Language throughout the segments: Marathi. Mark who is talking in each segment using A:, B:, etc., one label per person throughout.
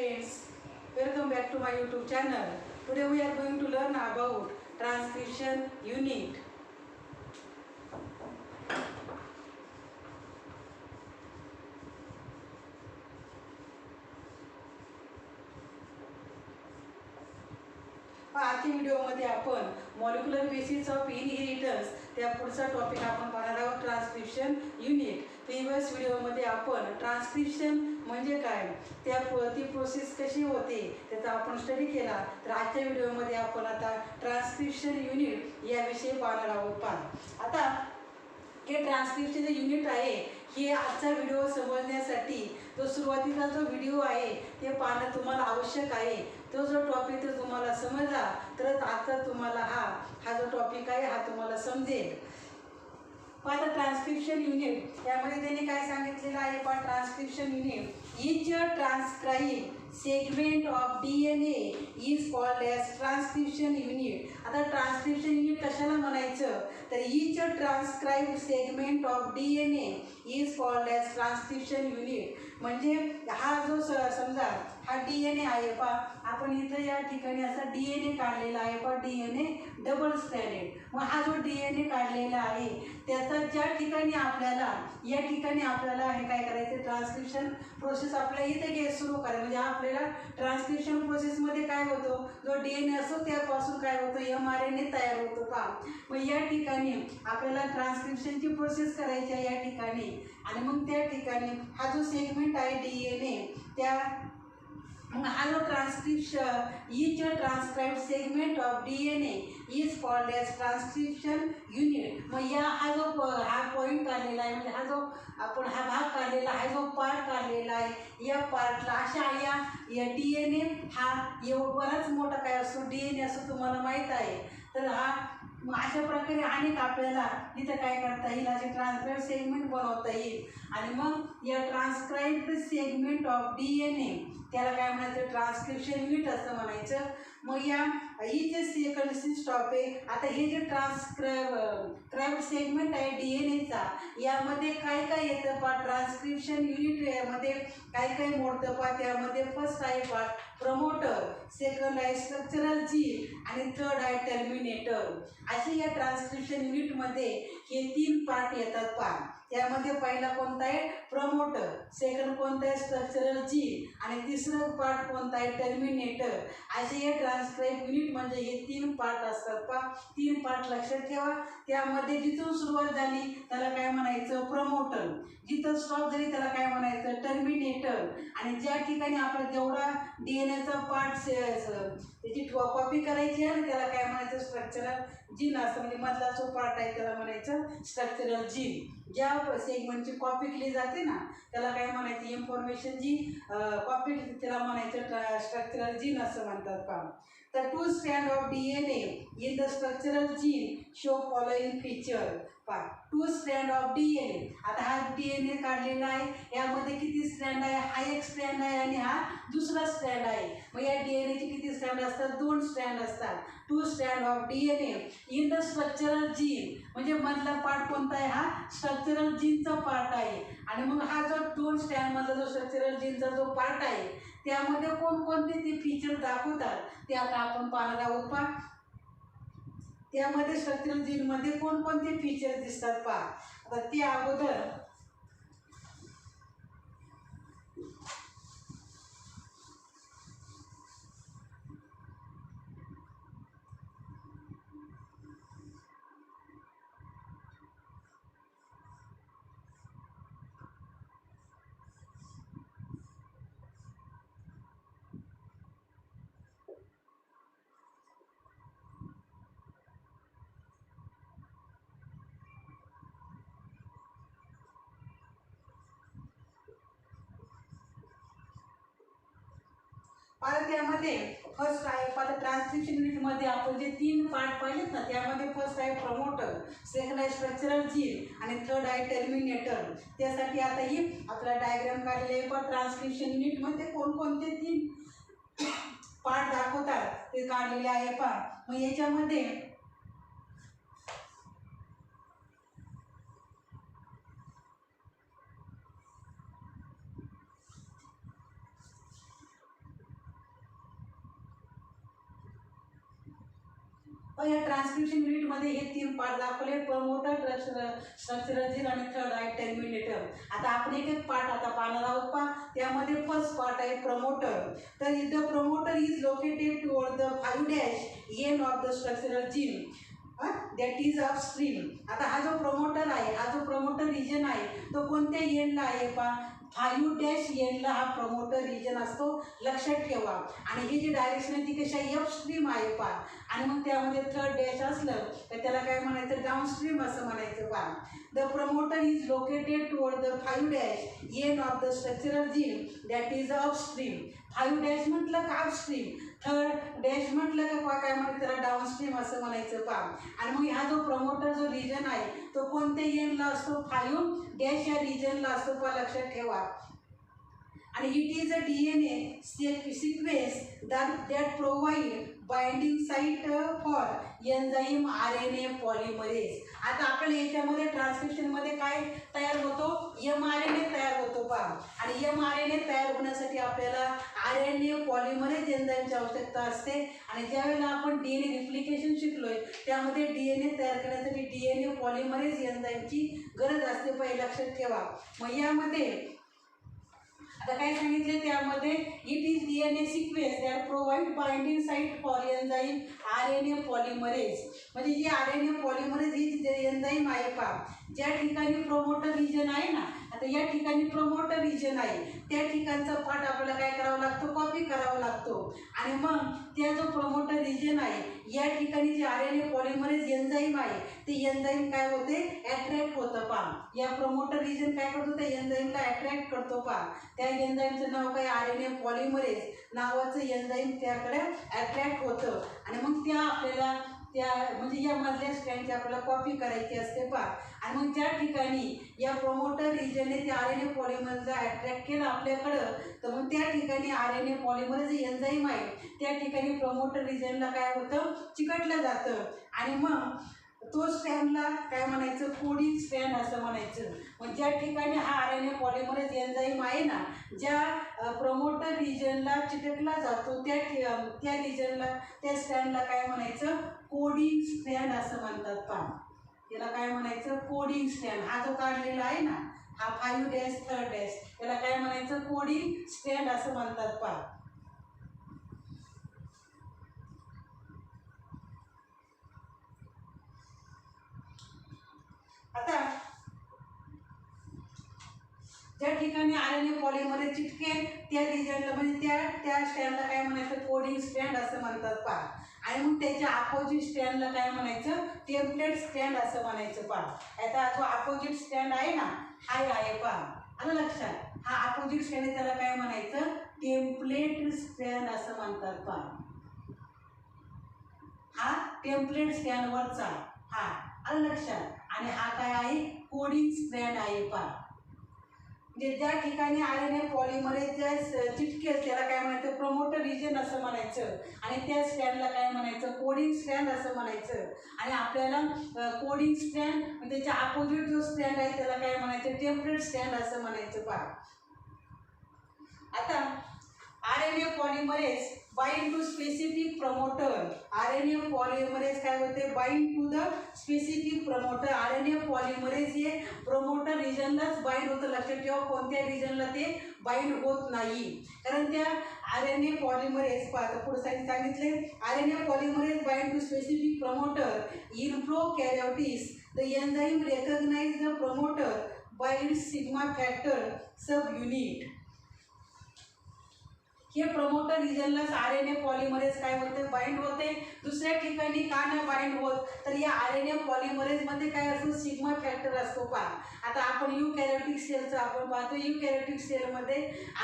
A: friends, welcome back to my YouTube channel. Today we are going to learn about transcription unit. आजच्या व्हिडिओमध्ये आपण मॉलिक्युलर बेसिस ऑफ इनहेरिटन्स त्या पुढचा टॉपिक आपण पाहणार आहोत ट्रान्सक्रिप्शन युनिट. प्रिव्हियस व्हिडिओमध्ये आपण ट्रान्सक्रिप्शन म्हणजे काय ती प्रोसेस कशी होते त्याचा आपण स्टडी केला. तर आजच्या व्हिडिओमध्ये आपण आता ट्रान्सक्रिप्शन युनिट याविषयी पाहणार आहोत. आता हे ट्रान्सक्रिप्शन युनिट आहे हे आजचा व्हिडिओ समजण्यासाठी तो सुरुवातीचा जो व्हिडिओ आहे ते पाहणं तुम्हाला आवश्यक आहे. तो जो टॉपिक जर तुम्हाला समजला तरच आजचा तुम्हाला हा जो टॉपिक आहे हा तुम्हाला समजेल. आता ट्रान्सक्रिप्शन युनिट यामध्ये त्यांनी काय सांगितलेलं आहे transcription unit each transcribe segment of DNA is called as transcription unit. आता ट्रान्सक्रिप्शन युनिट कशाला म्हणायचं तर each transcribe segment of DNA is called as transcription unit. म्हणजे हा जो समजा हा DNA आहे आपण इथं या ठिकाणी असा DNA काढलेला आहे DNA डबल स्ट्रँडेड. मग हा जो DNA काढलेला आहे त्याचा ज्या ठिकाणी या ठिकाणी आपल्याला हे काय करायचं ट्रान्सक्रिप्शन प्रोसेस आपल्या इथे सुरू करायचं. म्हणजे आपल्याला ट्रान्सक्रिप्शन प्रोसेसमध्ये काय होतं जो DNA असतो त्यापासून काय होतं mRNA तयार होतो मग या ठिकाणी आपल्याला ट्रान्सक्रिप्शनची प्रोसेस करायची आहे या ठिकाणी. आणि मग त्या ठिकाणी हा जो सेगमेंट आहे DNA त्या हा जो transcription which transcribe segment of DNA is called as transcription unit. मग हा जो पॉईंट काढलेला आहे म्हणजे हा जो आपण हा भाग काढलेला आहे जो पार्ट काढलेला आहे या पार्टला अशा या DNA हा बराच मोठा काय असतो DNA असं तुम्हाला माहीत आहे. तर अशा प्रकारे अनेक आपल्याला इथं काय करता येईल असे ट्रान्सक्राइब सेगमेंट बनवता येईल. आणि मग या ट्रान्सक्राइब्ड सेगमेंट ऑफ DNA त्याला काय म्हणायचं ट्रान्सक्रिप्शन युनिट असं म्हणायचं. मग या इथे सेकंड स्टॉप आहे. आता हे जे ट्रान्सक्राइब सेगमेंट आहे DNAचा यामध्ये काय काय येतं ट्रान्सक्रिप्शन युनिट यामध्ये काय मोडतं त्यामध्ये फर्स्ट आहे प्रमोटर, सेकंड आहे स्ट्रक्चरल जीन आणि थर्ड आहे टर्मिनेटर. असे या ट्रान्सक्रिप्शन युनिटमध्ये हे 3 पार्ट येतात त्यामध्ये पहिला कोणता आहे प्रमोटर, सेकंड कोणता आहे स्ट्रक्चरल जीन आणि तिसरं पार्ट कोणता आहे टर्मिनेटर. असे हे ट्रान्सक्राइब युनिट म्हणजे हे 3 पार्ट असतात 3 पार्ट लक्षात ठेवा. त्यामध्ये जिथून सुरुवात झाली त्याला काय म्हणायचं प्रमोटर, जिथं स्टॉप झाली त्याला काय म्हणायचं टर्मिनेटर. आणि ज्या ठिकाणी आपला जेवढा DNAचा पार्ट त्याची कॉपी करायची आहे त्याला काय म्हणायचं स्ट्रक्चरल जीन असतं. म्हणजे मधला जो पार्ट आहे त्याला म्हणायचं स्ट्रक्चरल जीन. ज्या सेगमेंटची कॉपी केली जाते ना त्याला काय म्हणायचं इन्फॉर्मेशन जी कॉपी त्याला म्हणायचं स्ट्रक्चरल जीन असं म्हणतात तर 2 strand of DNA in the structural gene show following feature 2 strand of DNA. आता हा DNA काढलेला आहे यामध्ये किती स्ट्रँड आहे हा एक स्ट्रँड आहे आणि हा दुसरा स्ट्रँड आहे. मग या DNAचे किती स्ट्रँड असतात 2 स्ट्रँड असतात. 2 strand of DNA in the structural gene म्हणजे मधला पार्ट कोणता आहे हा स्ट्रक्चरल जीनचा पार्ट आहे. आणि मग हा जो 2 स्ट्रँड मधला जो स्ट्रक्चरल जीनचा जो पार्ट आहे त्यामध्ये कोणकोणते ते फीचर दाखवतात ते आता आपण पाहणार आहोत त्यामध्ये स्ट्रक्चरल जीनमध्ये कोणकोणते फीचर दिसतात आता ते अगोदर त्यामध्ये फर्स्ट आहे ट्रान्सक्रिप्शन युनिटमध्ये आपण जे 3 पार्ट पाहिलेत ना त्यामध्ये फर्स्ट आहे प्रमोटर, सेकंड आहे स्ट्रक्चरल जीन आणि थर्ड आहे टर्मिनेटर. त्यासाठी आता ही आपला डायग्राम काढलेला आहे ट्रान्सक्रिप्शन युनिटमध्ये कोणकोणते 3 पार्ट दाखवतात ते काढलेले आहे मग याच्यामध्ये या ट्रान्सक्रिप्शन युनिटमध्ये हे 3 पार्ट दाखवले, प्रमोटर, स्ट्रक्चरल जीन आणि थर्ड आहे टर्मिनेटर. आता आपण एक एक पार्ट आता पाहणार आहोत पहा. त्यामध्ये फर्स्ट पार्ट आहे प्रमोटर. तर the promoter is located toward the 5' end of the structural gene that is upstream. आता हा जो प्रमोटर आहे, हा जो प्रमोटर रिजन आहे तो कोणत्या एंडला आहे पहा, 5' एंडला हा प्रमोटर रिजन असतो, लक्षात ठेवा. आणि ही जी डायरेक्शन आहे ती कशी आहे, अपस्ट्रीम आहे पहा. आणि मग त्यामध्ये थर्ड डॅश असलं तर त्याला काय म्हणायचं, डाऊनस्ट्रीम असं म्हणायचं पहा. The promoter is located toward the 5' end of the structural gene that is upstream. 5' म्हटलं का अपस्ट्रीम, थर्ड डॅश म्हटलं का काय म्हणायचं, त्याला डाऊनस्ट्रीम असं म्हणायचं पहा. आणि मग हा जो प्रमोटर जो रिजन आहे तो कोणत्या एंडला असतो, 5' या रिजनला असतो पहा, लक्षात ठेवा. आणि it is a DNA sequence that provide binding site for enzyme RNA polymerase. आता आपल्याला याच्यामध्ये ट्रान्सक्रिप्शनमध्ये काय तयार होतो, mRNA तयार होतो पहा. आणि mRNA तयार होण्यासाठी आपल्याला RNA पॉलिमरेज एन्झाईमची आवश्यकता असते. आणि ज्यावेळेला आपण DNA रिप्लिकेशन शिकलोय त्यामध्ये DNA तयार करण्यासाठी DNA पॉलिमरेज एन्झाईमची गरज असते पहा, लक्षात ठेवा. मग यामध्ये आता काय सांगितले, त्यामध्ये it is DNA sequence that provide binding site for enzyme RNA polymerase. म्हणजे जी RNA पॉलिमरेज ही एन्झाईम आहे पहा, ज्या ठिकाणी प्रोमोटर रिजन आहे ना, आता या ठिकाणी प्रोमोटर रिजन आहे त्या ठिकाणचा पार्ट आपल्याला काय करावं लागतो, कॉपी करावा लागतो. आणि मग त्या जो प्रोमोटर रिजन आहे या ठिकाणी जे RNA पॉलिमरेज एन्झाईम आहे ते एन्झाईम काय होते, अट्रॅक्ट होतं पहा. या प्रोमोटर रिजन काय करतो, त्या एन्झाईमला अट्रॅक्ट करतो पहा. त्या एन्झाईमचं नाव काय, RNA पॉलिमरेज नावाचं एन्झाईम त्याकडे अट्रॅक्ट होतं. आणि मग त्या आपल्याला त्या म्हणजे या मधल्या स्ट्रँडची आपल्याला कॉपी करायची असते पहा. आणि मग ज्या ठिकाणी या प्रोमोटर रिजनने त्या RNA पॉलिमरेजला अट्रॅक्ट केलं आपल्याकडं, तर मग त्या ठिकाणी RNA पॉलिमरेज एन्झाईम आहे त्या ठिकाणी प्रोमोटर रिजनला काय होतं, चिकटलं जातं. आणि मग तो स्ट्रँडला काय म्हणायचं, कोडिंग स्ट्रँड असं म्हणायचं. मग ज्या ठिकाणी हा RNA पॉलिमरेज एन्झाईम आहे ना, ज्या प्रमोटर रिजनला चिटकला जातो त्या रिजनला त्या स्ट्रँडला काय म्हणायचं, कोडिंग स्ट्रँड असं म्हणतात पहा. त्याला काय म्हणायचं, कोडिंग स्ट्रँड. हा जो काढलेला आहे ना, हा 5' थर्ड डॅश, त्याला काय म्हणायचं, कोडिंग स्ट्रँड असं म्हणतात पहा. आता ज्या ठिकाणी RNA पॉलिमरेज चिटकेल त्या रिजनला म्हणजे त्या स्ट्रँडला काय म्हणायचं, कोडिंग स्ट्रँड असं म्हणतात पहा. आणि मग त्याच्या अपोजिट स्ट्रँडला काय म्हणायचं, टेम्पलेट स्ट्रँड असं म्हणायचं पहा. आता जो अपोजिट स्ट्रँड आहे ना, हा आहे पहा, आलं लक्षात. हा अपोजिट स्ट्रँड आहे त्याला काय म्हणायचं, टेम्पलेट स्ट्रँड असं म्हणतात पहा. हा टेम्पलेट स्ट्रँडवरचा हा, आलं लक्षात. आणि हा काय आहे, कोडिंग स्ट्रँड आहे पहा. म्हणजे ज्या ठिकाणी RNA पॉलिमरेज चिटकेल त्याला काय म्हणायचं, प्रमोटर रिजन असं म्हणायचं. आणि त्या स्ट्रँडला काय म्हणायचं, कोडिंग स्ट्रँड असं म्हणायचं. आणि आपल्याला कोडिंग स्ट्रँड त्याच्या अपोजिट जो स्ट्रँड आहे त्याला काय म्हणायचं, टेम्पलेट स्ट्रँड असं म्हणायचं पहा. आता RNA polymerase bind to specific promoter. RNA polymerase काय होते, bind to the specific promoter. RNA polymerase हे प्रमोटर रिजनलाच बाइंड होतं, लक्षात ठेवा. कोणत्या रिजनला ते बाइंड होत नाही, कारण त्या RNA पॉलिमरेज पुढे सांगितले, RNA polymerase bind to specific promoter in prokaryotes. The enzyme recognize the promoter bind sigma factor subunit. हे प्रमोटर रिजनला RNA पॉलिमरेज काय होते, बाइंड होते. दुसऱ्या ठिकाणी का नाही बाइंड होत, तर या RNA पॉलिमरेजमध्ये काय असतो, सिग्मा फॅक्टर असतो पहा. आता आपण युकॅरियोटिक सेलचं आपण पाहतो, युकॅरियोटिक सेलमध्ये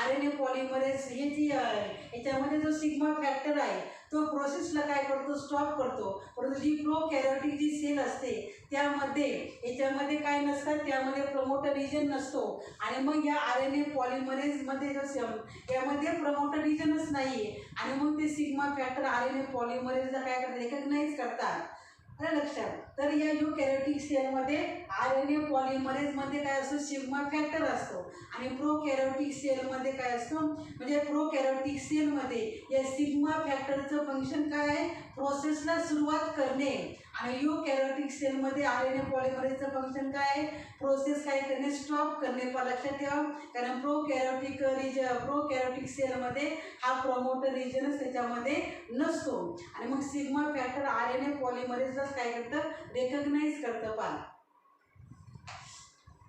A: RNA पॉलिमरेज हे जी याच्यामध्ये जो सिग्मा फॅक्टर आहे तो प्रोसेसला काय करतो, स्टॉप करतो. परंतु जी प्रोकॅरियोटिक जी सेल असते त्यामध्ये याच्यामध्ये काय नसतात, त्यामध्ये प्रमोटर रिजन नसतो. आणि मग या RNA पॉलिमरेजमध्ये जो यामध्ये प्रमोटर रिजनच नाही आहे. आणि मग ते सिग्मा फॅक्टर RNA पॉलिमरेजला काय करतात, रेकग्नाइज करतात, आलं लक्षात. तर या युकॅरियोटिक सेलमध्ये RNA पॉलिमरेजमध्ये काय असतो, सिग्मा फॅक्टर असतो. आणि प्रोकॅरियोटिक सेलमध्ये काय असतो, म्हणजे प्रोकॅरियोटिक सेलमध्ये या सिग्मा फॅक्टरचं फंक्शन काय आहे, प्रोसेसला सुरुवात करणे. आणि युकॅरियोटिक सेलमध्ये RNA पॉलिमरेजचं फंक्शन काय आहे, प्रोसेस काय करणे, स्टॉप करणे. पण लक्षात ठेवा, कारण प्रोकॅरियोटिक सेलमध्ये हा प्रमोटर रिजनच त्याच्यामध्ये नसतो. आणि मग सिग्मा फॅक्टर RNA पॉलिमरेजलाच काय करतं, रेकग्नाइज करतं. पहा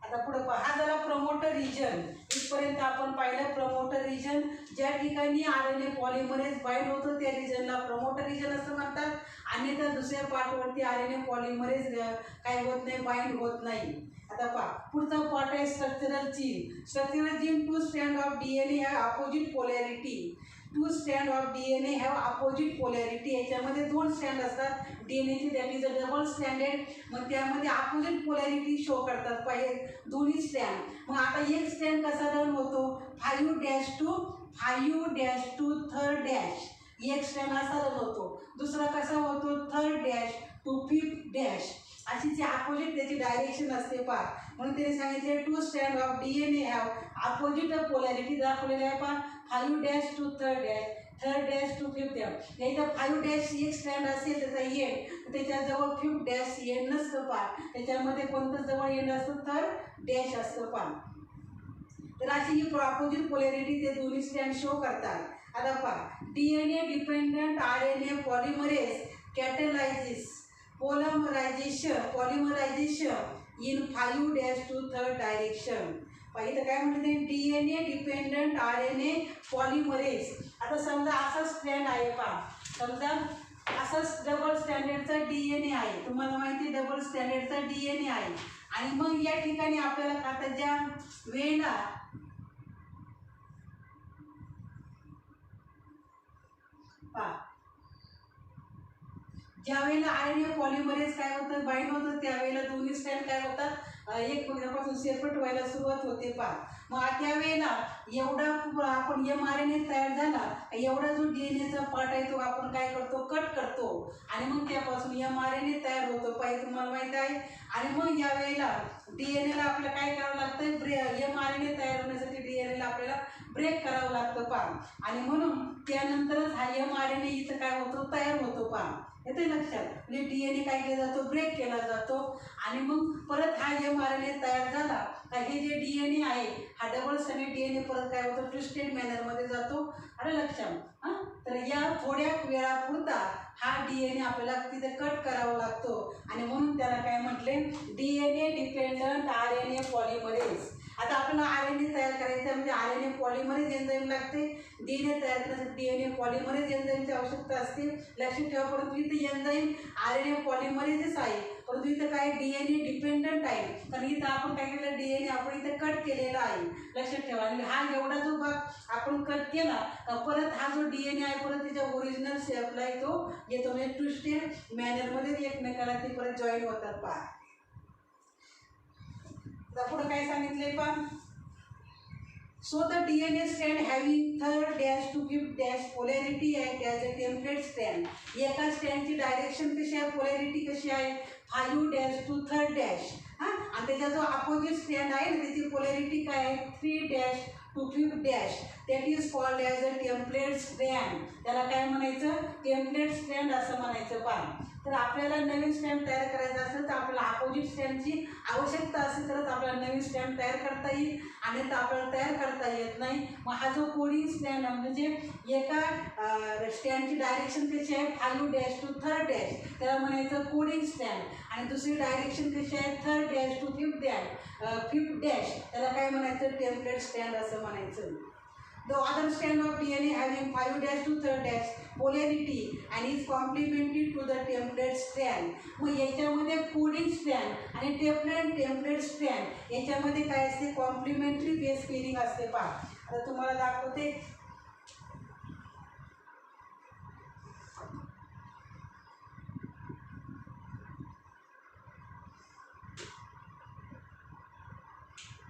A: आता पुढे पहा, हा झाला प्रमोटर रिजन. इथपर्यंत आपण पाहिलं प्रमोटर रिजन. ज्या ठिकाणी RNA पॉलिमरेज बाइंड होतो त्या रिजनला प्रमोटर रिजन असं म्हणतात. आणि त्या दुसऱ्या पार्टवरती RNA पॉलिमरेज काय होत नाही, बाइंड होत नाही. आता पहा पुढचा पार्ट आहे structural gene. Structural gene, 2 strand of DNA have opposite polarity. 2 strand of DNA have opposite polarity. याच्यामध्ये 2 स्ट्रँड असतात DNAचे, that is a double stranded. मग त्यामध्ये अपोजिट पोलॅरिटी शो करतात पाहिजे दोन्ही स्ट्रँड. मग आता एक स्ट्रँड कसा रन होतो, 5' to 5' to 3'. एक स्ट्रँड असा रन होतो. दुसरा कसा होतो, 3' to 5'. अशी जी अपोजिट त्याची डायरेक्शन असते पहा. म्हणून त्याने सांगितले 2 strand of DNA have opposite polarity दाखवलेली आहे पहा. 5' to 3', 3' to 5'. याचा 5' एक स्ट्रँड असेल त्याचा एंड, त्याच्याजवळ 5' एंड नसतं पहा. त्याच्यामध्ये कोणतं जवळ एंड असतं, 3' असतं पहा. तर अशी ही अपोजिट पोलॅरिटी ते दोन्ही स्ट्रँड शो करतात. आता पहा, DNA dependent RNA polymerase catalyses polymerisation in 5' to 3 direction. पाहिजे काय म्हणते, DNA डिपेंडंट RNA पॉलिमरेज. आता समजा असा स्ट्रँड आहे पहा, समजा असाच डबल स्टँडर्डचा DNA आहे. तुम्हाला माहिती आहे डबल स्टँडर्डचा DNA आहे. आणि मग या ठिकाणी आपल्याला आता ज्या वेळेला पहा, ज्या वेळेला RNA पॉलिमरेज काय होतं, बाइंड होतं, त्यावेळेला दोन्ही स्ट्रँड काय होतात, एकमेकांपासून सेपरेट व्हायला सुरुवात होते पहा. मग त्यावेळेला एवढा आपण mRNA तयार झाला, एवढा जो DNAचा पार्ट आहे तो आपण काय करतो, कट करतो. आणि मग त्यापासून mRNA तयार होतो पाहिजे, तुम्हाला माहित आहे. आणि मग या वेळेला DNAला आपल्याला काय करावं लागतं, mRNA तयार होण्यासाठी DNAला आपल्याला ब्रेक करावं लागतं पहा. आणि म्हणून त्यानंतरच हा mRNA इथं काय होतो, तयार होतो पहा. येते लक्षात, म्हणजे DNA काय केला जातो, ब्रेक केला जातो. आणि मग परत हा mRNA तयार झाला का हे जे DNA आहे हा डबल स्टँडर्ड DNA परत काय होतो, ट्विस्टेड मॅनरमध्ये जातो. अरे लक्षात. हां, तर या थोड्या वेळापुरता हा DNA आपल्याला तिथे कट करावा लागतो. आणि म्हणून त्याला काय म्हटले, DNA डिपेंडंट RNA पॉलिमरेज. आता आपल्याला RNA तयार करायचं म्हणजे RNA पॉलिमरेज एन्झाईम लागते. DNA तयार करण्यासाठी DNA पॉलिमरेज एन्झाईमची आवश्यकता असते. लक्षात ठेवा. परंतु इथे एन्झाईम RNA पॉलिमरेजच आहे, परंतु इथं काय DNA डिपेंडंट आहे. कारण इथं आपण काय केलं, DNA आपण इथं कट केलेला आहे. लक्षात ठेवा. आणि हा एवढा जो भाग आपण कट केला, परत हा जो DNA आहे परत त्याच्या ओरिजिनल शेपला येतो म्हणजे ट्विस्टेड मॅनरमध्ये एकमेकाला ते परत जॉईन होतात पहा. पुढे काय सांगितले पहा, so the DNA strand having 3' to 5' polarity act as a template strand. एका स्ट्रँडची डायरेक्शन कशी आहे, पोलॅरिटी कशी आहे, 5' to 3'. हां, आणि त्याचा जो अपोजिट स्ट्रँड आहे ना त्याची पोलॅरिटी काय आहे, 3' to 5'. That is called as a template strand. त्याला काय म्हणायचं, टेम्पलेट स्ट्रँड असं म्हणायचं पहा. तर आपल्याला नवीन स्टॅम्प तयार करायचा असेल तर आपल्याला अपोजिट स्टॅम्पची आवश्यकता असेल तरच आपल्याला नवीन स्टॅम्प तयार करता येईल, आणि तर आपल्याला तयार करता येत नाही. मग हा जो कोडिंग स्टँड म्हणजे एका स्टँडची डायरेक्शन कशी आहे, 5' to 3'. त्याला म्हणायचं कोडिंग स्टँड. आणि दुसरी डायरेक्शन कशी आहे, 3' to 5'. त्याला काय म्हणायचं, टेम्पलेट स्टँड असं म्हणायचं. The other strand of DNA having 5' to 3' polarity and is complementary to the template strand. मग याच्यामध्ये कोडिंग स्ट्रँड आणि टेम्पलेट स्ट्रँड याच्यामध्ये काय असते, कॉम्प्लिमेंटरी बेस पेअरिंग असते पहा. आता तुम्हाला दाखवते.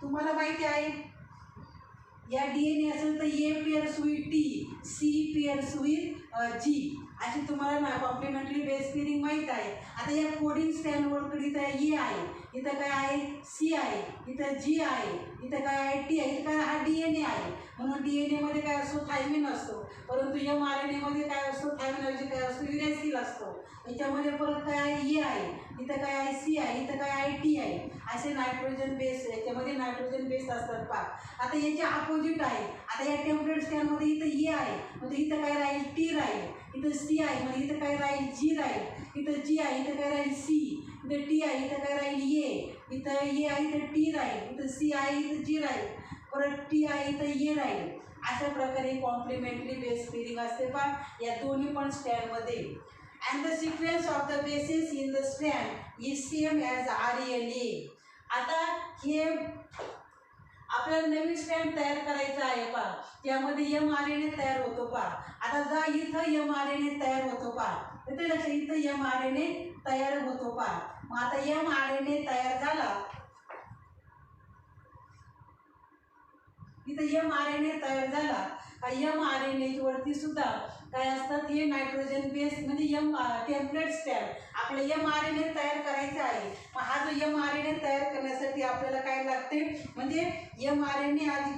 A: तुम्हाला माहिती आहे या DNA असेल तर A pairs with T, C pairs with G. अशी तुम्हाला ना कॉम्प्लिमेंटरी बेस पेअरिंग माहीत आहे. आता या कोडिंग स्ट्रँडवर इथं ए आहे, इथं काय आहे सी आहे, इथं जी आहे, इथं काय आहे टी आहे, इथं काय हा DNA आहे. म्हणून DNA मध्ये काय असतो थायमिन असतो, परंतु mRNA मध्ये काय असतो थायमिन ऐवजी काय असतो युरॅसिल असतो. याच्यामध्ये परत काय आहे ए आहे, इथं काय आहे सी आहे, इथं काय आहे टी आहे. असे नायट्रोजन बेस याच्यामध्ये नायट्रोजन बेस असतात पहा. आता याचे अपोजिट आहे. आता या टेम्पलेट स्टँडमध्ये इथं ए आहे म्हणजे इथं काय राहील टी राहील, इथं सी आहे म्हणजे इथं काय राहील जी राहील, इथं जी आहे इथं काय राहील सी, इथं टी आहे इथं काय राहील ए, इथं ए आहे इथं टी राहील, इथं सी आहे इथं जी राहील, परत टी आहे इथं ए राहील. अशा प्रकारे कॉम्प्लिमेंटरी बेस पेअरिंग असते पहा या दोन्ही पण स्टँडमध्ये. And the sequence of the bases in the strand is same as RNA. आता हे आपल्याला नवीन स्ट्रँड तयार करायचा आहे पहा, त्यामध्ये mRNA तयार होतो पहा. आता जा इथं mRNA तयार होतो पहा, इथं लक्ष इथं mRNA तयार होतो पहा. मग आता mRNA तयार झाला, इथं mRNA तयार झाला का mRNA वरती सुद्धा काय असतात हे नायट्रोजन बेस म्हणजे टेम्पलेट स्टँड. आपलं mRNA तयार करायचं आहे. मग हा जो mRNA तयार करण्यासाठी आपल्याला काय लागते म्हणजे mRNA आधी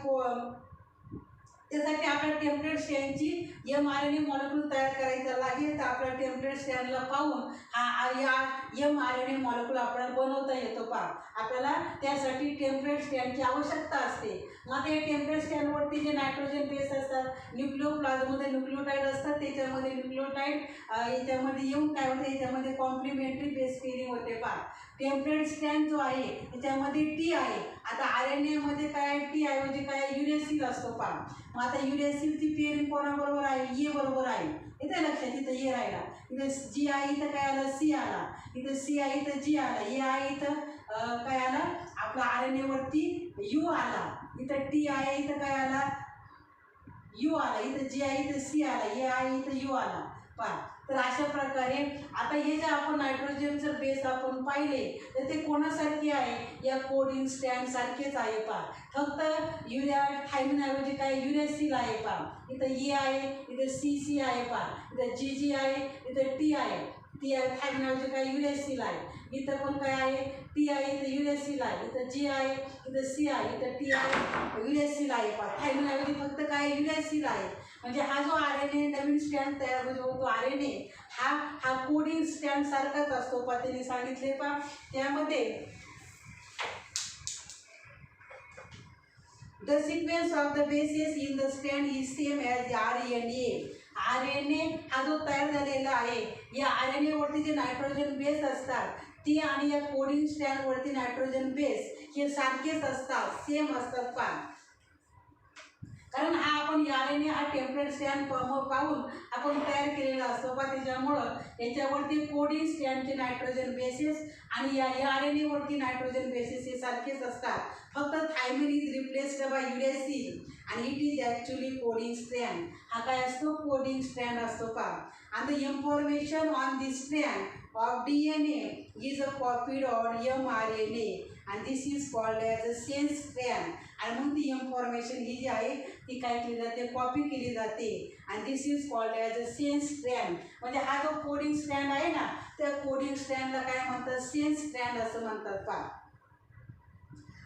A: त्यासाठी आपल्या टेम्पलेट स्टँडची mRNA मॉलिक्यूल तयार करायचा लागेल. तर आपल्या टेम्पलेट स्टँडला पाहून या mRNA मॉलिक्यूल आपल्याला बनवता येतो पहा. आपल्याला त्यासाठी टेम्पलेट स्टँडची आवश्यकता असते. मग आता या टेम्पलेट स्टँडवरती जे नायट्रोजन बेस असतात न्यूक्लिओप्लाझममध्ये न्यूक्लिओटाईड असतात, त्याच्यामध्ये न्यूक्लिओटाईड याच्यामध्ये येऊन काय होते याच्यामध्ये कॉम्प्लिमेंटरी बेस पेअरिंग होते पहा. टेम्पलेट स्टँड जो आहे त्याच्यामध्ये टी आहे. आता RNA मध्ये काय टी ऐवजी काय युरॅसिल असतो पहा. मग आता युरॅसिलची पेअरिंग कोणाबरोबर आहे ए बरोबर आहे. इथे लक्षात इथं ए राहिला, इथं जी आहे इथं काय आलं सी आला, इथं सी आहे इथं जी आला, ए आहे इथं काय आला आपला RNA वरती यू आला, इथं टी आहे इथं काय आला यू आला, इथं जी आहे इथं सी आला, ए आहे इथं यू आला पहा. तर अशा प्रकारे आता हे जे आपण नायट्रोजनचं बेस आपण पाहिले तर ते कोणासारखे आहे या कोडिंग स्टँड सारखेच आहे पहा. फक्त युरिया थायमिन ऐवजी काय युरॅसिल आहे पहा. इथं ए आहे इथं सी आहे पहा, इथं जी आहे इथं टी आहे, टी आहे थायमिन ऐवजी काय युरॅसिल आहे. इथं पण काय आहे टी आहे इथं युरॅसिल आहे, इथं जी आहे इथं सी आहे, इथं टी आहे युरॅसिल आहे पहा. थायमिन ऐवजी फक्त काय युरॅसिल आहे. म्हणजे हा जो RNA नवीन स्टँड तयार होतो RNA हा कोडिंग स्टँड सारखाच असतो पहा. त्यांनी सांगितले पहा त्यामध्ये the sequence of the bases in the stand is same as RNA. RNA हा जो तयार झालेला आहे या RNA वरती जे नायट्रोजन बेस असतात ती आणि या कोडिंग स्टँड वरती नायट्रोजन बेस हे सारखेच असतात, सेम असतात पहा. कारण हा आपण RNA हा टेम्पलेट स्टँड पाहून आपण तयार केलेला असतो पहा. त्याच्यामुळं याच्यावरती कोडिंग स्टँडचे नायट्रोजन बेसेस आणि या RNA वरती नायट्रोजन बेसेस हे सारखेच असतात. फक्त थायमिन इज रिप्लेस्ड बाय युरॅसिल आणि it is actually coding strand. हा काय असतो कोडिंग स्ट्रँड असतो पहा. आणि the information on this strand of DNA is copied on mRNA and this is called as a sense strand. आणि मग ती इन्फॉर्मेशन ही जी आहे ती काय केली जाते कॉपी केली जाते आणि this is called as a sense strand. म्हणजे हा जो कोडिंग स्ट्रँड आहे ना त्या कोडिंग स्ट्रँडला काय म्हणतात सेन्स स्ट्रँड असं म्हणतात पहा.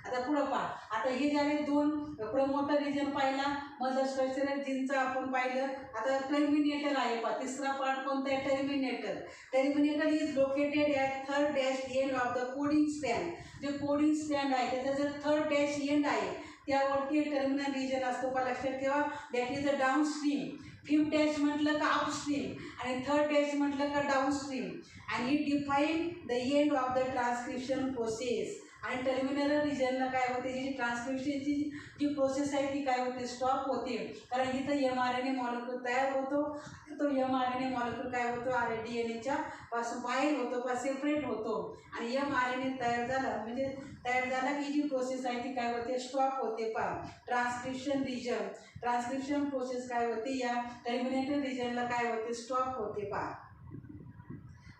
A: आता पुढं पहा. आता हे झाले दोन प्रमोटर रिजन पाहिला, मधलं स्ट्रक्चरल जीनचं आपण पाहिलं. आता टर्मिनेटर आहे पहा. तिसरा पार्ट कोणता आहे terminator. Terminator is located at third dash end of the coding stand. जे कोडिंग स्टँड आहे त्याचा जर थर्ड डॅश एंड आहे त्यावरती टर्मिनल रिजन असतो पहा. लक्षात ठेवा that is a down stream. Fifth dash म्हटलं का अपस्ट्रीम आणि थर्ड डॅश म्हटलं का डाऊन स्ट्रीम. आणि ही define the end of the transcription process. आणि टर्मिनल रिजनला काय होते जी ट्रान्सक्रिप्शनची जी प्रोसेस आहे ती काय होते स्टॉप होते. कारण इथं mRNA मॉलिक्यूल तयार होतो, तो mRNA मॉलिक्यूल काय होतो RNA पासून बाहेर होतो पहा सेपरेट होतो. आणि mRNA तयार झाला म्हणजे तयार झाला की जी प्रोसेस आहे ती काय होते स्टॉप होते पहा. ट्रान्सक्रिप्शन रिजन ट्रान्सक्रिप्शन प्रोसेस काय होते या टर्मिनेटर रिजनला काय होते स्टॉप होते पहा.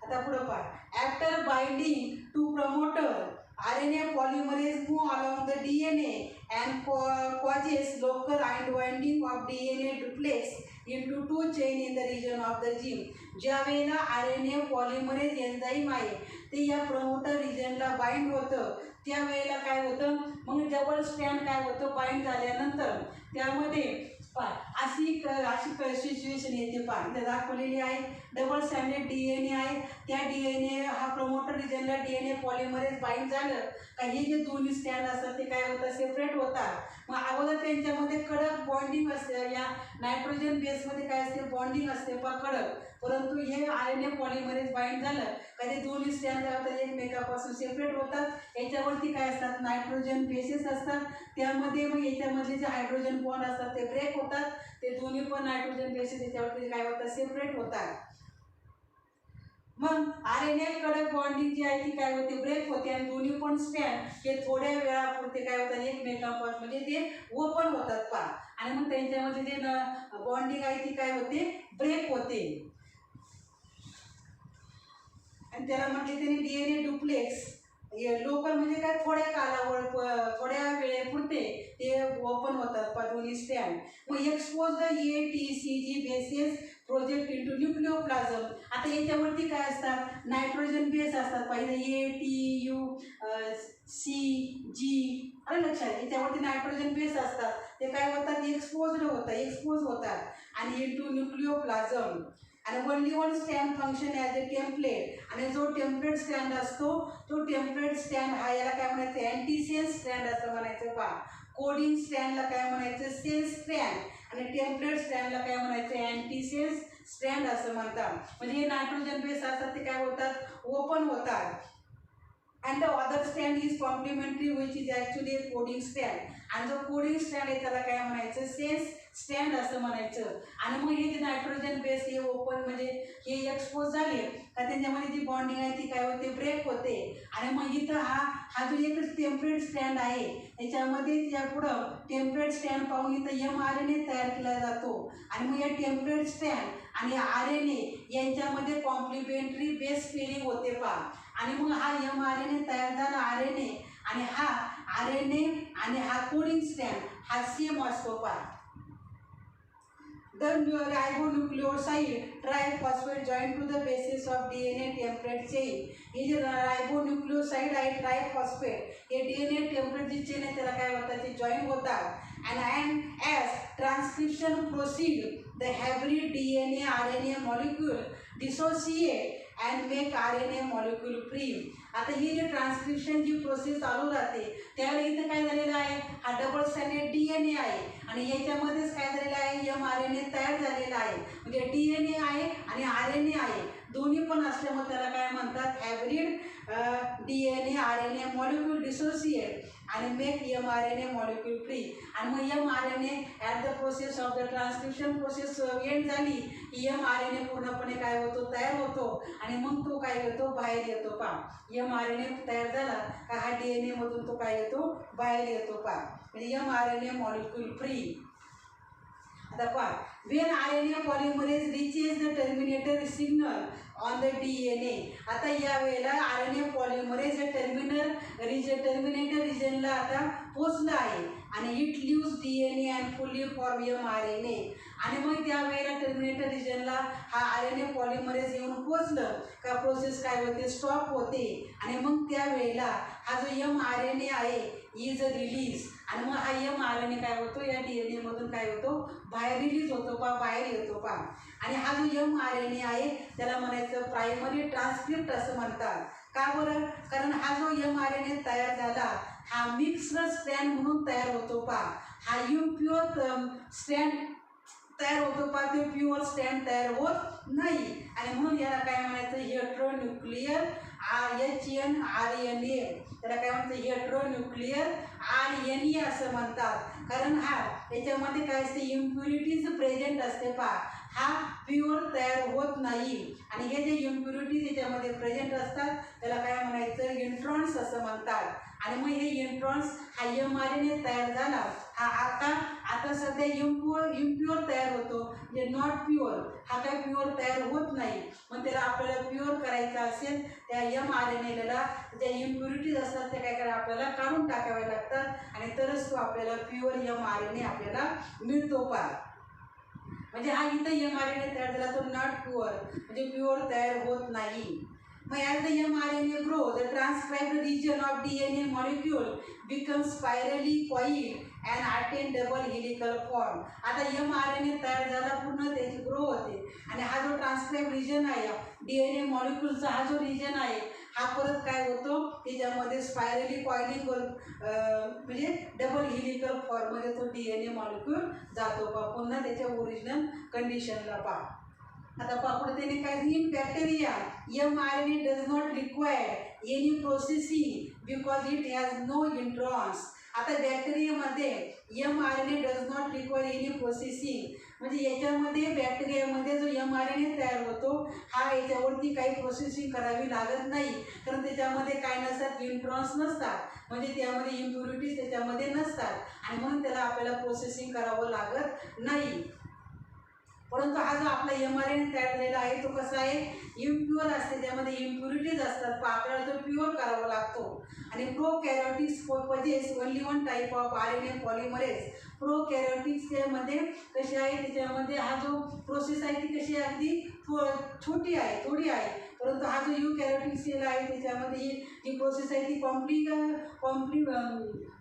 A: आता पुढं पहा. After binding to promoter RNA polymerase move along the DNA and causes local unwinding of DNA duplex into two chain in the region of the gene. ज्या वेळेला RNA पॉलिमरेज एन्झाईम आहे ते या प्रमोटर रिजनला बाइंड होतं, त्यावेळेला काय होतं, मग डबल स्ट्रँड काय होतं, बाइंड झाल्यानंतर त्यामध्ये अशी सिच्युएशन येते. इथे दाखवलेली आहे. डबल स्टँडर्ड DNA आहे. त्या DNA हा प्रमोटर रिजनला DNA पॉलिमरेज बाइंड झालं का हे जे दोन्ही स्टँड असतात ते काय होतात, सेपरेट होतात. मग अगोदर त्यांच्यामध्ये कडक बॉन्डिंग असते, या नायट्रोजन बेसमध्ये काय असते, बॉन्डिंग असते कडक. परंतु हे RNA पॉलिमरेज बाइंड झालं का ते दोन्ही स्टँड काय होतात, एकमेकापासून सेपरेट होतात. याच्यावरती काय असतात, नायट्रोजन बेसेस असतात. त्यामध्ये मग याच्यामधले जे हायड्रोजन बॉन्ड असतात ते ब्रेक होतात. ते दोन्ही पण नायट्रोजन बेसेस याच्यावरती काय होतात, सेपरेट होतात. मग RNA कडक बॉन्डिंग जी आहे ती काय होते, ब्रेक होते आणि दोन्ही पण स्टँड हे थोड्या वेळापुरते काय होतात, एकमेकांपासून म्हणजे ते ओपन होतात आणि मग त्यांच्यामध्ये जे बॉन्डिंग आहे ती काय होते, ब्रेक होते. आणि त्याला म्हटले त्यांनी DNA डुप्लेक्स. लोकल म्हणजे काय, थोड्या वेळेपुरते ते ओपन होतात दोन्ही स्टँड. मग expose the ATCG bases project into nucleoplasm. आता याच्यावरती काय असतात, नायट्रोजन बेस असतात. पहिले ATUCG अरे लक्षात, याच्यावरती नायट्रोजन बेस असतात. ते काय होतात, एक्सपोज होतात आणि इंटू न्यूक्लिओप्लाझम. आणि only one stand function as a template. आणि जो टेम्पलेट स्टँड असतो तो टेम्पलेट स्टँड हा याला काय म्हणायचं, अँटीसेन्स स्टँड असं म्हणायचं कोडिंग स्टँडला काय म्हणायचं, सेन्स स्टँड. आणि टेम्पलेट स्टँडला काय म्हणायचं, अँटीसेन्स स्टँड असं म्हणतात. म्हणजे हे नायट्रोजन बेस असतात ते काय होतात, ओपन होतात. And the other stand is complementary which is actually coding stand. आणि जो कोडिंग स्टँड आहे त्याला काय म्हणायचं, सेन्स स्टँड असं म्हणायचं. आणि मग हे जे नायट्रोजन बेस हे ओपन म्हणजे हे एक्सपोज झाले का त्यांच्यामध्ये जी बॉन्डिंग आहे ती काय होते, ब्रेक होते. आणि मग इथं हा जो एक टेम्पलेट स्टँड आहे त्याच्यामध्ये त्या पुढं टेम्पलेट स्टँड पाहून इथं mRNA तयार केला जातो. आणि मग या टेम्पलेट स्टँड आणि RNA यांच्यामध्ये कॉम्प्लिमेंटरी बेस पेअरिंग होते आणि मग हा mRNA तयार झाला RNA आणि हा RNA आणि हा कोडिंग स्टँड हा सेम असतो The ribonucleoside triphosphate joined to the basis of DNA template chain. हे जे रायबोन्यूक्लिओसाइड आहे ट्रायफॉस्फेट हे DNA टेम्पलेट जी चेन आहे त्याला काय होतात, ते जॉईन होतात. and as transcription proceed the hybrid DNA RNA molecule dissociate and make RNA molecule free. आता ही जी ट्रान्सक्रिप्शन जी प्रोसेस चालू राहते त्यावेळी इथं काय झालेलं आहे, हा डबल स्टँडर्ड DNA आहे आणि याच्यामध्येच काय झालेलं आहे, mRNA तयार झालेला आहे. म्हणजे DNA आहे आणि RNA आहे दोन्ही पण असल्यामुळे त्याला काय म्हणतात, hybrid DNA RNA molecule dissociate आणि मेक mRNA मॉलिक्यूल फ्री. आणि मग mRNA at the process of the transcription process end झाली की mRNA पूर्णपणे काय होतो, तयार होतो आणि मग तो काय होतो, बाहेर येतो mRNA तयार झाला का हा DNA मधून तो काय येतो, बाहेर येतो म्हणजे mRNA मॉलिक्यूल फ्री. आता when RNA polymerase reaches the terminator signal on the DNA. आता या वेळेला RNA polymerase हे टर्मिनेटर रिजनला आता पोचला आहे आणि it leaves DNA and fully form mRNA. आणि मग त्या वेळेला टर्मिनेटर रिजनला हा RNA पॉलिमरेज येऊन पोचलं का प्रोसेस काय होते, स्टॉप होते. आणि मग त्या वेळेला हा जो mRNA आहे इज रिलीज आणि मग हा mRNA काय होतो, या DNA मधून काय होतो, बाहेर रिलीज होतो बाहेर येतो आणि हा जो mRNA आहे त्याला म्हणायचं प्रायमरी ट्रान्सक्रिप्ट असं म्हणतात. का बरं, कारण हा जो mRNA तयार झाला हा मिक्स्ड स्ट्रँड म्हणून तयार होतो हा इम्प्युअर स्ट्रँड तयार होतो ते प्युअर स्टँड तयार होत नाही. आणि म्हणून याला काय म्हणायचं, हेट्रोन्यूक्लियर HNRNA. त्याला काय म्हणतं, हेट्रोन्यूक्लियर RNA असं म्हणतात. कारण याच्यामध्ये काय असते, इम्प्युरिटीज प्रेझेंट असते हा प्युअर तयार होत नाही. आणि हे जे इम्प्युरिटीज याच्यामध्ये प्रेझेंट असतात त्याला काय म्हणायचं, इंट्रॉन्स असं म्हणतात. आणि मग हे इंट्रॉन्स हा mRNA तयार झाला हा आता सध्या इम्प्युअर तयार होतो म्हणजे नॉट प्युअर. हा काय प्युअर तयार होत नाही. मग त्याला आपल्याला प्युअर करायचं असेल त्या mRNAला ज्या इम्प्युरिटीज असतात त्या काय करा आपल्याला काढून टाकाव्या लागतात आणि तरच तो आपल्याला प्युअर mRNA आपल्याला मिळतो म्हणजे हा इथं mRNA तयार झाला तो नॉट प्युअर, म्हणजे प्युअर तयार होत नाही. मग as the mRNA grow, the transcribed region of DNA molecule becomes spirally coiled and attain double helical form. आता mRNA तयार झाला, पूर्ण त्याची ग्रो होते आणि हा जो ट्रान्सक्राइब रिजन आहे DNA मॉलिक्यूलचा, हा जो रिजन आहे हा परत काय होतो त्याच्यामध्ये स्पायरली कॉइलिंग म्हणजे डबल हिलिकल फॉर्ममध्ये तो DNA मॉलिक्यूल जातो पा, पुन्हा त्याच्या ओरिजिनल कंडिशनला पा. आता पुढे त्याने काय, in bacteria mRNA does not require any processing because it has no introns. आता बॅक्टेरियामध्ये mRNA does not require any processing, म्हणजे याच्यामध्ये बॅक्टेरियामध्ये जो mRNA तयार होतो हा याच्यावरती काही प्रोसेसिंग करावी लागत नाही, कारण त्याच्यामध्ये काय नसतात, इंट्रॉन्स नसतात, म्हणजे त्यामध्ये इम्प्युरिटीज त्याच्यामध्ये नसतात आणि म्हणून त्याला आपल्याला प्रोसेसिंग करावं लागत नाही. परंतु हा जो आपला mRNA तयार झालेला आहे तो कसा आहे, इम्प्युअर असते, त्यामध्ये इम्प्युरिटीज असतात, आपल्याला तो प्युअर करावा लागतो. आणि prokaryotics possess only one type of RNA polymerase. प्रोकॅरियोटिक्समध्ये कशी आहे, त्याच्यामध्ये हा जो प्रोसेस आहे ती कशी आहे, अगदी छोटी आहे, थोडी आहे. परंतु हा जो यूकॅरियोटिक सेल आहे त्याच्यामध्ये ही प्रोसेस आहे ती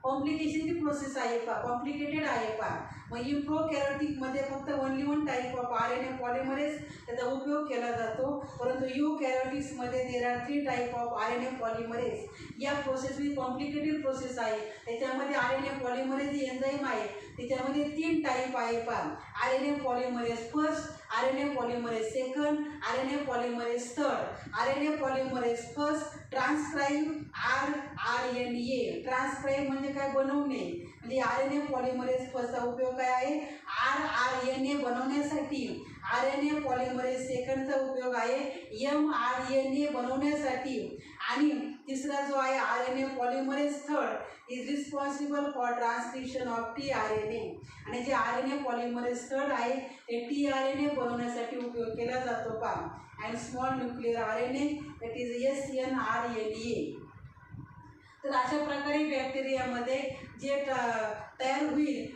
A: कॉम्प्लिकेशनची प्रोसेस आहे पा, कॉम्प्लिकेटेड आहे पा. मग प्रोकॅरियोटिकमध्ये फक्त only one type of RNA polymerase त्याचा उपयोग केला जातो. परंतु यूकॅरियोटिक्समध्ये there are 3 type of RNA polymerase. या प्रोसेस ही कॉम्प्लिकेटेड प्रोसेस आहे, त्याच्यामध्ये RNA पॉलिमरेज एन्झाईम आहे, त्याच्यामध्ये 3 टाईप आहे पा. RNA polymerase first, RNA polymerase second, RNA polymerase third. RNA polymerase first transcribe rRNA. Transcribe म्हणजे काय, बनवणे, म्हणजे RNA पॉलिमरेज फर्स्टचा उपयोग काय आहे, rRNA बनवण्यासाठी. RNA पॉलिमरेज सेकंडचा उपयोग आहे mRNA बनवण्यासाठी. आणि तिसरा जो आहे RNA polymerase third is responsible for transcription of tRNA. आणि जे RNA पॉलिमरेज थर्ड आहे ते tRNA बनवण्यासाठी उपयोग केला जातो पा. And small nuclear RNA that is snRNA. तर अशा प्रकारे बॅक्टेरियामध्ये जे तयार होईल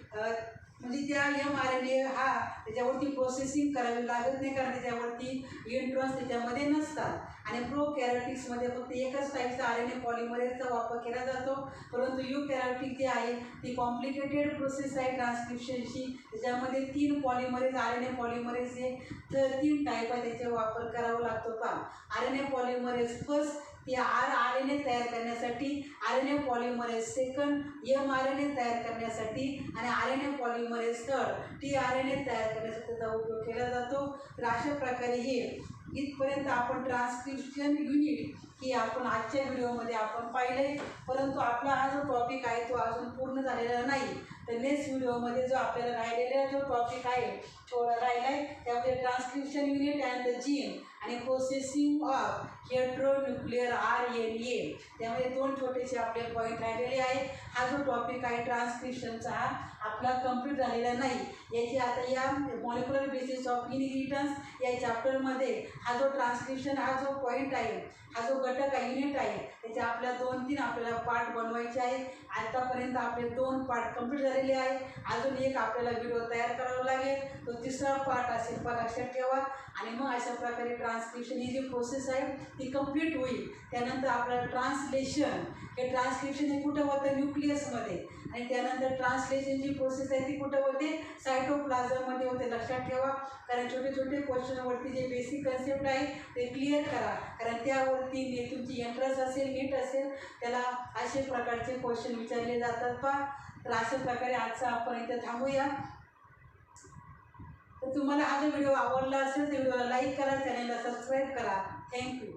A: म्हणजे त्या mRNA हा त्याच्यावरती प्रोसेसिंग करावी लागत नाही, कारण त्याच्यावरती इंट्रॉन्स त्याच्यामध्ये नसतात. आणि प्रोकॅरियोटिक्समध्ये फक्त एकच टाईपचा RNA पॉलिमरेजचा वापर केला जातो. परंतु यूकॅरियोटिक जे आहे ती कॉम्प्लिकेटेड प्रोसेस आहे ट्रान्सक्रिप्शनची, त्याच्यामध्ये 3 पॉलिमरेज RNA पॉलिमरेज जे 3 टाईप आहे त्याचा वापर करावा लागतो पा. RNA पॉलिमरेज फर्स्ट ते rRNA तयार करण्यासाठी, RNA पॉलिमरेज सेकंड mRNA तयार करण्यासाठी आणि RNA पॉलिमरेज थर्ड tRNA तयार करण्यासाठी त्याचा उपयोग केला जातो. तर अशा प्रकारे हे इथपर्यंत आपण ट्रान्सक्रिप्शन युनिट की आपण आजच्या व्हिडिओमध्ये आपण पाहिले. परंतु आपला हा जो टॉपिक आहे तो अजून पूर्ण झालेला नाही. तर नेक्स्ट व्हिडिओमध्ये जो आपल्याला राहिलेला जो टॉपिक आहे थोडा राहिला आहे त्यामध्ये transcription unit and the gene आणि प्रोसेसिंग ऑफ हेट्रोन्यूक्लिअर RNA, त्यामध्ये 2 छोटेसे आपले पॉईंट राहिलेले आहेत. हा जो टॉपिक आहे ट्रान्सक्रिप्शनचा हा आपला कंप्लीट झालेला नाही. याची आता या मॉलिक्युलर बेसिस ऑफ इनहेरिटन्स या चॅप्टरमध्ये हा जो ट्रान्सक्रिप्शन हा जो पॉईंट आहे, हा जो घटक आहे, युनिट आहे, त्याचे आपल्या 2-3 आपल्याला पार्ट बनवायचे आहेत. आतापर्यंत आपले 2 पार्ट कंप्लीट झालेले आहे. अजून एक आपल्याला व्हिडिओ तयार करावा लागेल, तो 3रा पार्ट असेल पा, लक्षात ठेवा. आणि मग अशा प्रकारे ट्रान्सक्रिप्शन ही जी प्रोसेस आहे ती कंप्लीट होईल. त्यानंतर आपल्याला ट्रान्सलेशन, हे ट्रान्सक्रिप्शन हे कुठं होतं, न्यूक्लियसमध्ये. आणि त्यानंतर ट्रान्सलेशनची प्रोसेस आहे ती कुठं होते, सायटोप्लाझममध्ये होते, लक्षात ठेवा. कारण छोटे छोटे क्वेश्चनवरती जे बेसिक कन्सेप्ट आहे ते क्लिअर करा, कारण त्यावरती तुमची एंट्रन्स असेल, नीट असेल, त्याला असे प्रकारचे क्वेश्चन विचारले जातात पा. तर अशा प्रकारे आजचा आपण इथे थांबूया. तर तुम्हाला हा जो व्हिडिओ आवडला असेल तर व्हिडिओला लाईक करा, चॅनलला सबस्क्राईब करा. थँक्यू.